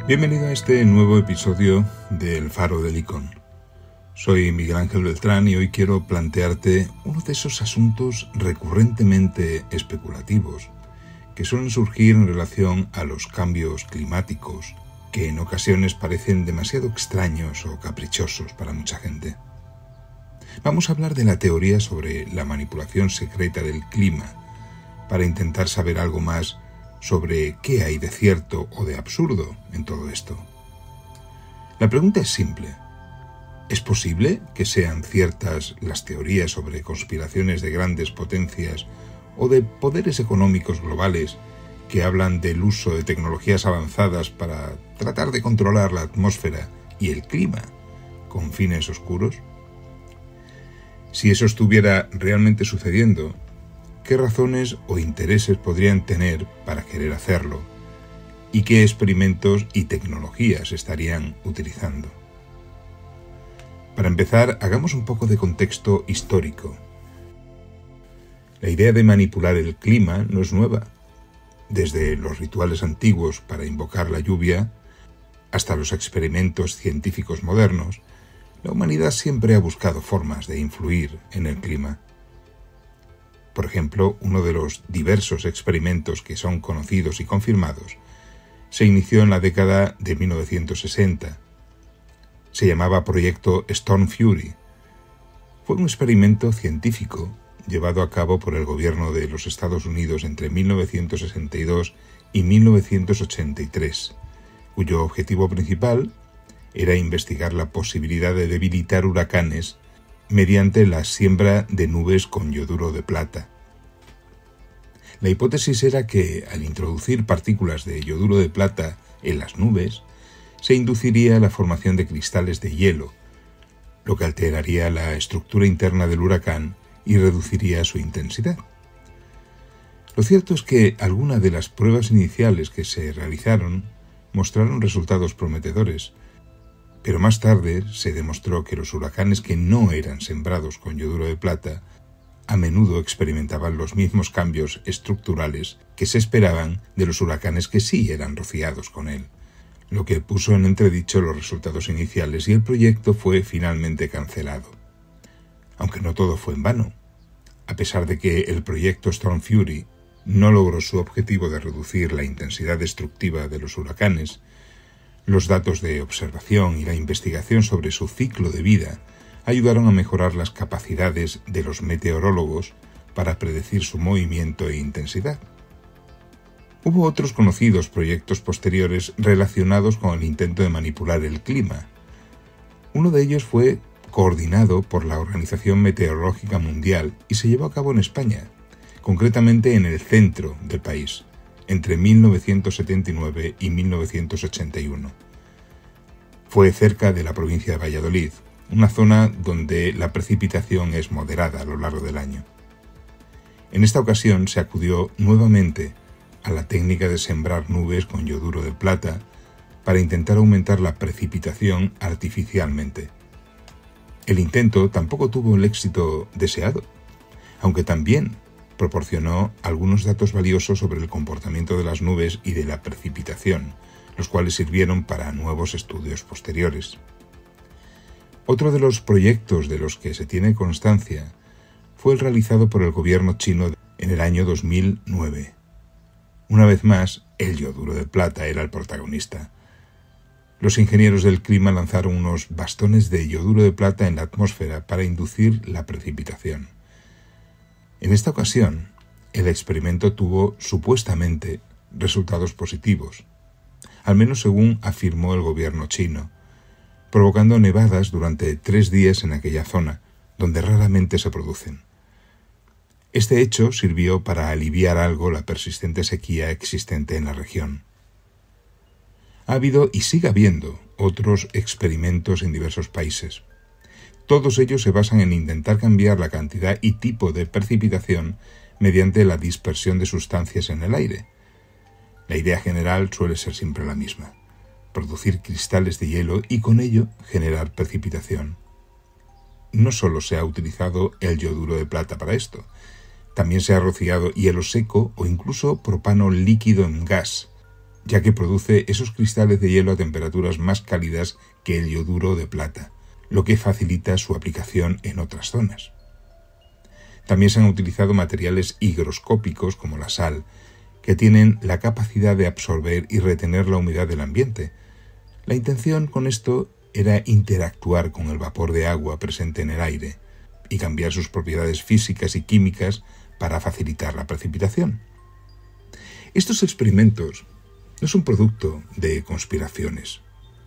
Bienvenido a este nuevo episodio del Faro del Icon. Soy Miguel Ángel Beltrán y hoy quiero plantearte uno de esos asuntos recurrentemente especulativos que suelen surgir en relación a los cambios climáticos, que en ocasiones parecen demasiado extraños o caprichosos para mucha gente. Vamos a hablar de la teoría sobre la manipulación secreta del clima, para intentar saber algo más sobre qué hay de cierto o de absurdo en todo esto. La pregunta es simple. ¿Es posible que sean ciertas las teorías sobre conspiraciones de grandes potencias o de poderes económicos globales que hablan del uso de tecnologías avanzadas para tratar de controlar la atmósfera y el clima con fines oscuros? Si eso estuviera realmente sucediendo, ¿qué razones o intereses podrían tener para querer hacerlo? ¿Y qué experimentos y tecnologías estarían utilizando? Para empezar, hagamos un poco de contexto histórico. La idea de manipular el clima no es nueva. Desde los rituales antiguos para invocar la lluvia hasta los experimentos científicos modernos, la humanidad siempre ha buscado formas de influir en el clima. Por ejemplo, uno de los diversos experimentos que son conocidos y confirmados se inició en la década de 1960. Se llamaba Proyecto Storm Fury. Fue un experimento científico llevado a cabo por el gobierno de los Estados Unidos entre 1962 y 1983, cuyo objetivo principal era investigar la posibilidad de debilitar huracanes mediante la siembra de nubes con yoduro de plata. La hipótesis era que, al introducir partículas de yoduro de plata en las nubes, se induciría la formación de cristales de hielo, lo que alteraría la estructura interna del huracán y reduciría su intensidad. Lo cierto es que algunas de las pruebas iniciales que se realizaron mostraron resultados prometedores, pero más tarde se demostró que los huracanes que no eran sembrados con yoduro de plata a menudo experimentaban los mismos cambios estructurales que se esperaban de los huracanes que sí eran rociados con él, lo que puso en entredicho los resultados iniciales y el proyecto fue finalmente cancelado. Aunque no todo fue en vano. A pesar de que el proyecto Storm Fury no logró su objetivo de reducir la intensidad destructiva de los huracanes, los datos de observación y la investigación sobre su ciclo de vida ayudaron a mejorar las capacidades de los meteorólogos para predecir su movimiento e intensidad. Hubo otros conocidos proyectos posteriores relacionados con el intento de manipular el clima. Uno de ellos fue coordinado por la Organización Meteorológica Mundial y se llevó a cabo en España, concretamente en el centro del país, entre 1979 y 1981. Fue cerca de la provincia de Valladolid, una zona donde la precipitación es moderada a lo largo del año. En esta ocasión se acudió nuevamente a la técnica de sembrar nubes con yoduro de plata para intentar aumentar la precipitación artificialmente. El intento tampoco tuvo el éxito deseado, aunque también proporcionó algunos datos valiosos sobre el comportamiento de las nubes y de la precipitación, los cuales sirvieron para nuevos estudios posteriores. Otro de los proyectos de los que se tiene constancia fue el realizado por el gobierno chino en el año 2009. Una vez más, el yoduro de plata era el protagonista. Los ingenieros del clima lanzaron unos bastones de yoduro de plata en la atmósfera para inducir la precipitación. En esta ocasión, el experimento tuvo supuestamente resultados positivos, al menos según afirmó el gobierno chino, provocando nevadas durante 3 días en aquella zona, donde raramente se producen. Este hecho sirvió para aliviar algo la persistente sequía existente en la región. Ha habido y sigue habiendo otros experimentos en diversos países. Todos ellos se basan en intentar cambiar la cantidad y tipo de precipitación mediante la dispersión de sustancias en el aire. La idea general suele ser siempre la misma: producir cristales de hielo y con ello generar precipitación. No solo se ha utilizado el yoduro de plata para esto, también se ha rociado hielo seco o incluso propano líquido en gas, ya que produce esos cristales de hielo a temperaturas más cálidas que el yoduro de plata, lo que facilita su aplicación en otras zonas. También se han utilizado materiales higroscópicos como la sal, que tienen la capacidad de absorber y retener la humedad del ambiente. La intención con esto era interactuar con el vapor de agua presente en el aire y cambiar sus propiedades físicas y químicas para facilitar la precipitación. Estos experimentos no son producto de conspiraciones,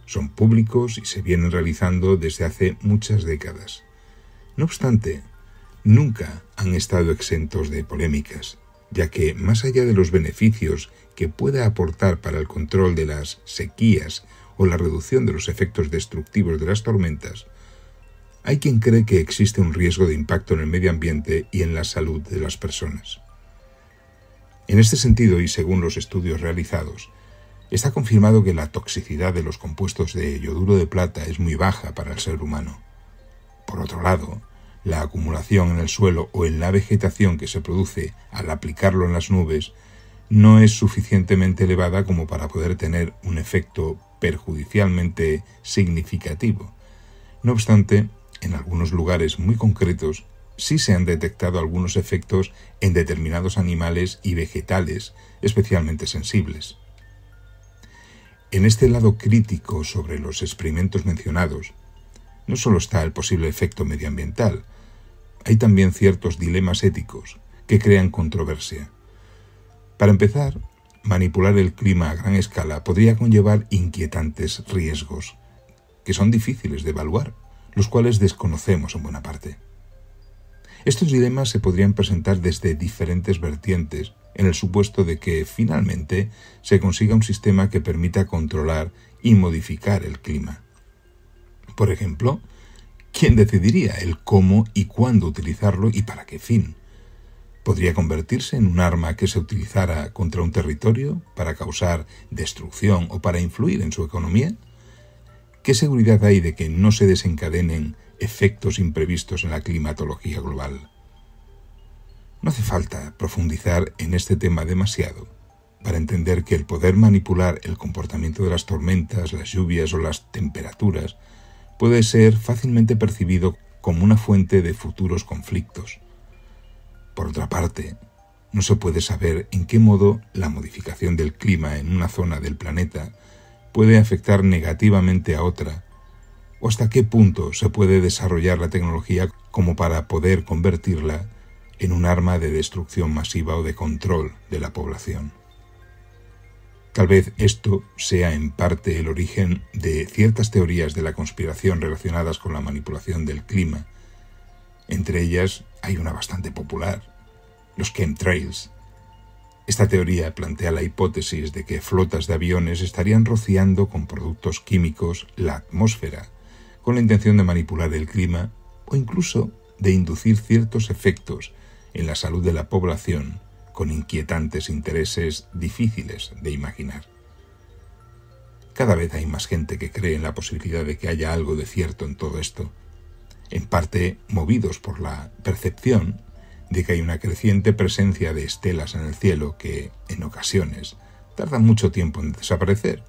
son públicos y se vienen realizando desde hace muchas décadas. No obstante, nunca han estado exentos de polémicas, ya que más allá de los beneficios que pueda aportar para el control de las sequías o la reducción de los efectos destructivos de las tormentas, hay quien cree que existe un riesgo de impacto en el medio ambiente y en la salud de las personas. En este sentido, y según los estudios realizados, está confirmado que la toxicidad de los compuestos de yoduro de plata es muy baja para el ser humano. Por otro lado, la acumulación en el suelo o en la vegetación que se produce al aplicarlo en las nubes no es suficientemente elevada como para poder tener un efecto perjudicialmente significativo. No obstante, en algunos lugares muy concretos sí se han detectado algunos efectos en determinados animales y vegetales especialmente sensibles. En este lado crítico sobre los experimentos mencionados, no solo está el posible efecto medioambiental, hay también ciertos dilemas éticos que crean controversia. Para empezar, manipular el clima a gran escala podría conllevar inquietantes riesgos, que son difíciles de evaluar, los cuales desconocemos en buena parte. Estos dilemas se podrían presentar desde diferentes vertientes, en el supuesto de que, finalmente, se consiga un sistema que permita controlar y modificar el clima. Por ejemplo, ¿quién decidiría el cómo y cuándo utilizarlo y para qué fin? ¿Podría convertirse en un arma que se utilizara contra un territorio para causar destrucción o para influir en su economía? ¿Qué seguridad hay de que no se desencadenen efectos imprevistos en la climatología global? No hace falta profundizar en este tema demasiado para entender que el poder manipular el comportamiento de las tormentas, las lluvias o las temperaturas puede ser fácilmente percibido como una fuente de futuros conflictos. Por otra parte, no se puede saber en qué modo la modificación del clima en una zona del planeta puede afectar negativamente a otra, o hasta qué punto se puede desarrollar la tecnología como para poder convertirla en un arma de destrucción masiva o de control de la población. Tal vez esto sea en parte el origen de ciertas teorías de la conspiración relacionadas con la manipulación del clima. Entre ellas hay una bastante popular, los chemtrails. Esta teoría plantea la hipótesis de que flotas de aviones estarían rociando con productos químicos la atmósfera, con la intención de manipular el clima o incluso de inducir ciertos efectos en la salud de la población con inquietantes intereses difíciles de imaginar. Cada vez hay más gente que cree en la posibilidad de que haya algo de cierto en todo esto, en parte movidos por la percepción de que hay una creciente presencia de estelas en el cielo que, en ocasiones, tardan mucho tiempo en desaparecer,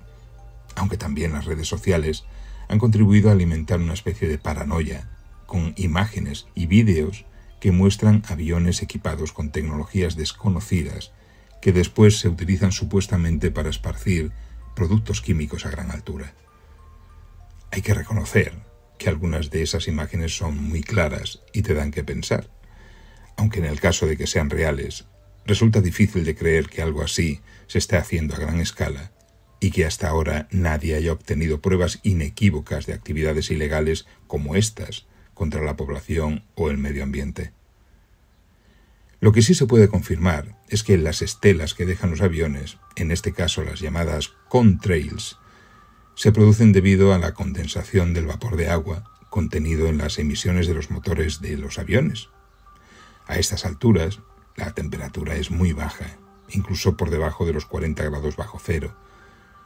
aunque también las redes sociales han contribuido a alimentar una especie de paranoia con imágenes y vídeos que muestran aviones equipados con tecnologías desconocidas que después se utilizan supuestamente para esparcir productos químicos a gran altura. Hay que reconocer que algunas de esas imágenes son muy claras y te dan que pensar, aunque en el caso de que sean reales, resulta difícil de creer que algo así se esté haciendo a gran escala y que hasta ahora nadie haya obtenido pruebas inequívocas de actividades ilegales como estas contra la población o el medio ambiente. Lo que sí se puede confirmar es que las estelas que dejan los aviones, en este caso las llamadas contrails, se producen debido a la condensación del vapor de agua contenido en las emisiones de los motores de los aviones. A estas alturas, la temperatura es muy baja, incluso por debajo de los 40 grados bajo cero,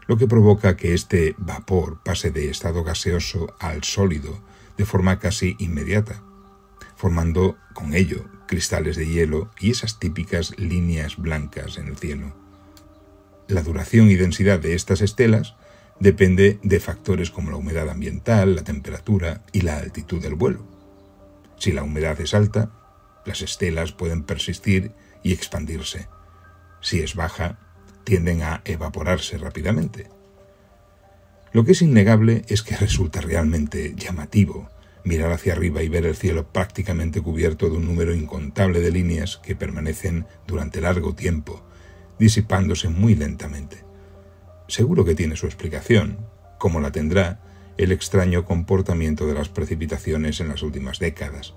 lo que provoca que este vapor pase de estado gaseoso al sólido de forma casi inmediata, formando con ello cristales de hielo y esas típicas líneas blancas en el cielo. La duración y densidad de estas estelas depende de factores como la humedad ambiental, la temperatura y la altitud del vuelo. Si la humedad es alta, las estelas pueden persistir y expandirse. Si es baja, tienden a evaporarse rápidamente. Lo que es innegable es que resulta realmente llamativo mirar hacia arriba y ver el cielo prácticamente cubierto de un número incontable de líneas que permanecen durante largo tiempo, disipándose muy lentamente. Seguro que tiene su explicación, como la tendrá el extraño comportamiento de las precipitaciones en las últimas décadas,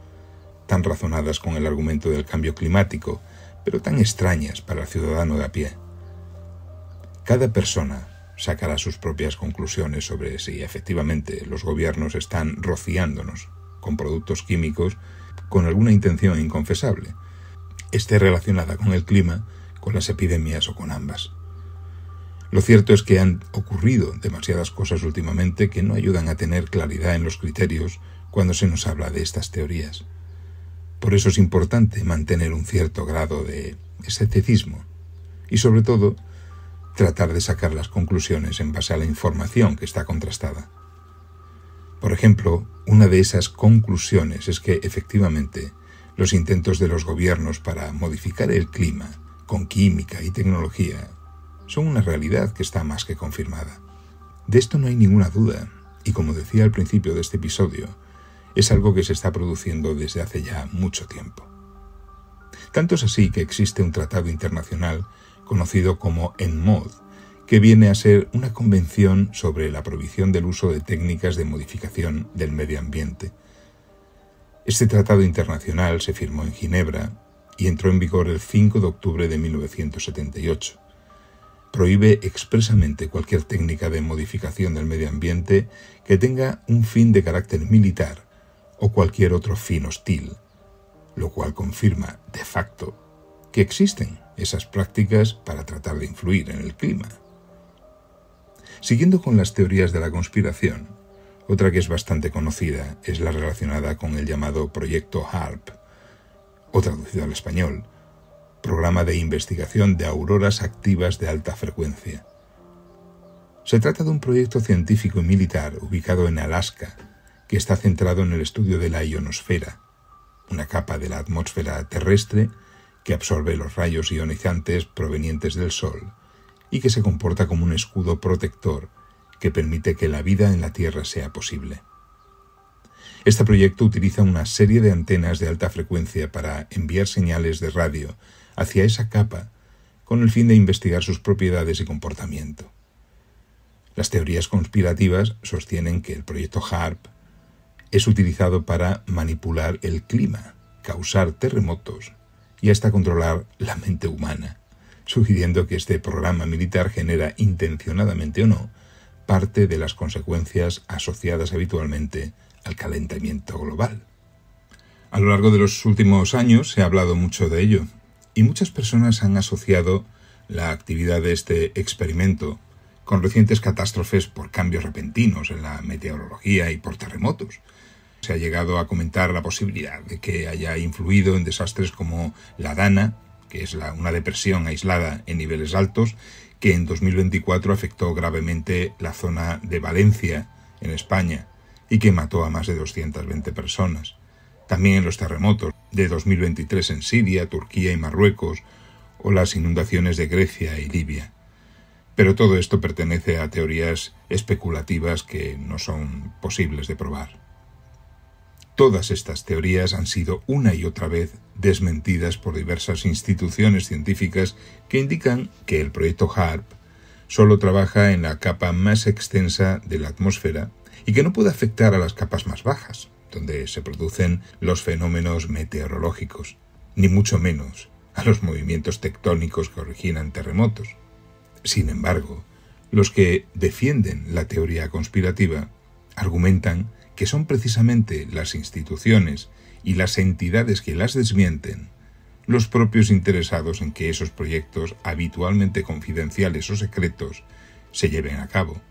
tan razonadas con el argumento del cambio climático, pero tan extrañas para el ciudadano de a pie. Cada persona sacará sus propias conclusiones sobre si efectivamente los gobiernos están rociándonos con productos químicos con alguna intención inconfesable, esté relacionada con el clima, con las epidemias o con ambas. Lo cierto es que han ocurrido demasiadas cosas últimamente que no ayudan a tener claridad en los criterios cuando se nos habla de estas teorías. Por eso es importante mantener un cierto grado de escepticismo y, sobre todo, tratar de sacar las conclusiones en base a la información que está contrastada. Por ejemplo, una de esas conclusiones es que, efectivamente, los intentos de los gobiernos para modificar el clima con química y tecnología son una realidad que está más que confirmada. De esto no hay ninguna duda, y como decía al principio de este episodio, es algo que se está produciendo desde hace ya mucho tiempo. Tanto es así que existe un tratado internacional conocido como ENMOD, que viene a ser una convención sobre la prohibición del uso de técnicas de modificación del medio ambiente. Este tratado internacional se firmó en Ginebra y entró en vigor el 5 de octubre de 1978. Prohíbe expresamente cualquier técnica de modificación del medio ambiente que tenga un fin de carácter militar o cualquier otro fin hostil, lo cual confirma, de facto, que existen esas prácticas para tratar de influir en el clima. Siguiendo con las teorías de la conspiración, otra que es bastante conocida es la relacionada con el llamado Proyecto HAARP, o traducido al español, Programa de Investigación de Auroras Activas de Alta Frecuencia. Se trata de un proyecto científico y militar ubicado en Alaska, que está centrado en el estudio de la ionosfera, una capa de la atmósfera terrestre que absorbe los rayos ionizantes provenientes del Sol y que se comporta como un escudo protector que permite que la vida en la Tierra sea posible. Este proyecto utiliza una serie de antenas de alta frecuencia para enviar señales de radio hacia esa capa con el fin de investigar sus propiedades y comportamiento. Las teorías conspirativas sostienen que el proyecto HAARP es utilizado para manipular el clima, causar terremotos y hasta controlar la mente humana, sugiriendo que este programa militar genera, intencionadamente o no, parte de las consecuencias asociadas habitualmente al calentamiento global. A lo largo de los últimos años se ha hablado mucho de ello, y muchas personas han asociado la actividad de este experimento con recientes catástrofes por cambios repentinos en la meteorología y por terremotos. Se ha llegado a comentar la posibilidad de que haya influido en desastres como la Dana, que es una depresión aislada en niveles altos, que en 2024 afectó gravemente la zona de Valencia, en España, y que mató a más de 220 personas. También en los terremotos de 2023 en Siria, Turquía y Marruecos, o las inundaciones de Grecia y Libia. Pero todo esto pertenece a teorías especulativas que no son posibles de probar. Todas estas teorías han sido una y otra vez desmentidas por diversas instituciones científicas que indican que el proyecto HAARP solo trabaja en la capa más extensa de la atmósfera y que no puede afectar a las capas más bajas, donde se producen los fenómenos meteorológicos, ni mucho menos a los movimientos tectónicos que originan terremotos. Sin embargo, los que defienden la teoría conspirativa argumentan que son precisamente las instituciones y las entidades que las desmienten los propios interesados en que esos proyectos habitualmente confidenciales o secretos se lleven a cabo,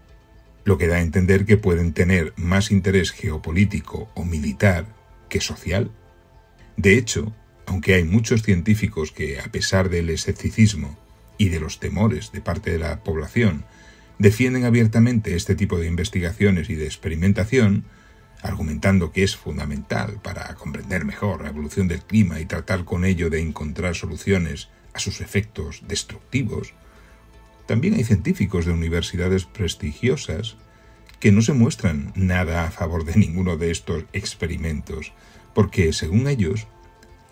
lo que da a entender que pueden tener más interés geopolítico o militar que social. De hecho, aunque hay muchos científicos que, a pesar del escepticismo y de los temores de parte de la población, defienden abiertamente este tipo de investigaciones y de experimentación, argumentando que es fundamental para comprender mejor la evolución del clima y tratar con ello de encontrar soluciones a sus efectos destructivos, también hay científicos de universidades prestigiosas que no se muestran nada a favor de ninguno de estos experimentos, porque, según ellos,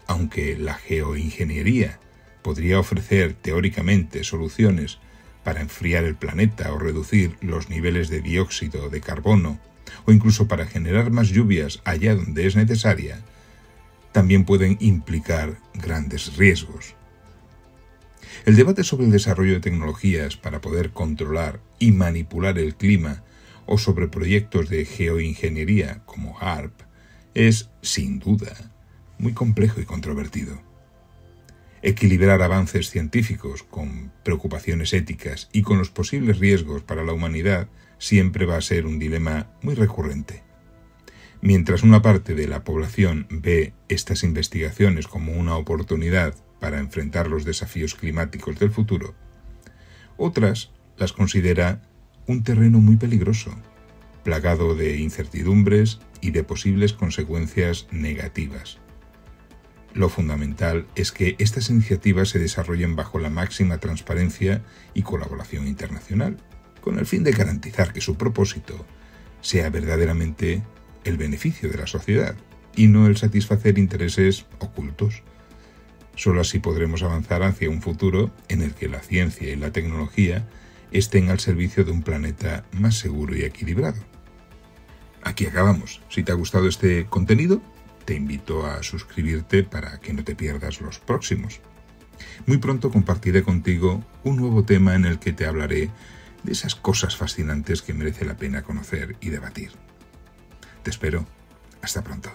aunque la geoingeniería podría ofrecer teóricamente soluciones para enfriar el planeta o reducir los niveles de dióxido de carbono, o incluso para generar más lluvias allá donde es necesaria, también pueden implicar grandes riesgos. El debate sobre el desarrollo de tecnologías para poder controlar y manipular el clima o sobre proyectos de geoingeniería como HAARP es, sin duda, muy complejo y controvertido. Equilibrar avances científicos con preocupaciones éticas y con los posibles riesgos para la humanidad siempre va a ser un dilema muy recurrente. Mientras una parte de la población ve estas investigaciones como una oportunidad para enfrentar los desafíos climáticos del futuro, otras las considera un terreno muy peligroso, plagado de incertidumbres y de posibles consecuencias negativas. Lo fundamental es que estas iniciativas se desarrollen bajo la máxima transparencia y colaboración internacional, con el fin de garantizar que su propósito sea verdaderamente el beneficio de la sociedad y no el satisfacer intereses ocultos. Solo así podremos avanzar hacia un futuro en el que la ciencia y la tecnología estén al servicio de un planeta más seguro y equilibrado. Aquí acabamos. Si te ha gustado este contenido, te invito a suscribirte para que no te pierdas los próximos. Muy pronto compartiré contigo un nuevo tema en el que te hablaré de esas cosas fascinantes que merece la pena conocer y debatir. Te espero. Hasta pronto.